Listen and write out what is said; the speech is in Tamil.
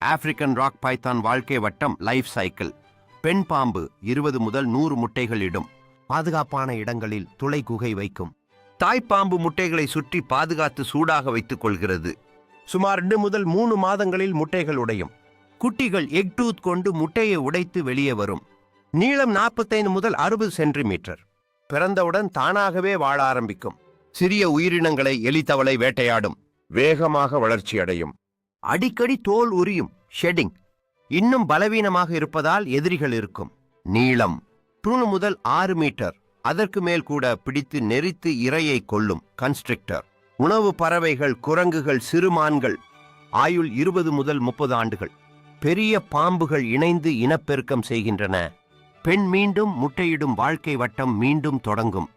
ஆப்பிரிக்கன் ராக் பைத்தான் வாழ்க்கை வட்டம் லைஃப் சைக்கிள். பெண் பாம்பு 20 முதல் 100 முட்டைகள் இடும். பாதுகாப்பான இடங்களில் துளை குகை வைக்கும். தாய்ப்பாம்பு முட்டைகளை சுற்றி பாதுகாத்து சூடாக வைத்துக் கொள்கிறது. சுமார் 2 முதல் 3 மாதங்களில் முட்டைகள் உடையும். குட்டிகள் எக் டூத் கொண்டு முட்டையை உடைத்து வெளியே வரும். நீளம் 45 முதல் 60 சென்டிமீட்டர். பிறந்தவுடன் தானாகவே வாழ ஆரம்பிக்கும். சிறிய உயிரினங்களை எலித்தவளை வேட்டையாடும். வேகமாக வளர்ச்சியடையும். அடிக்கடி தோல் உரியும், ஷெட்டிங். இன்னும் பலவீனமாக இருப்பதால் எதிரிகள் இருக்கும். நீளம் 3 முதல் 6 மீட்டர். அதற்கு மேல் கூட பிடித்து நெரித்து இரையை கொல்லும், கன்ஸ்ட்ரிக்டர். உணவு பறவைகள், குரங்குகள், சிறுமான்கள். ஆயுள் 20 முதல் 30 ஆண்டுகள். பெரிய பாம்புகள் இணைந்து இனப்பெருக்கம் செய்கின்றன. பெண் மீண்டும் முட்டையிடும் வாழ்க்கை வட்டம் மீண்டும் தொடங்கும்.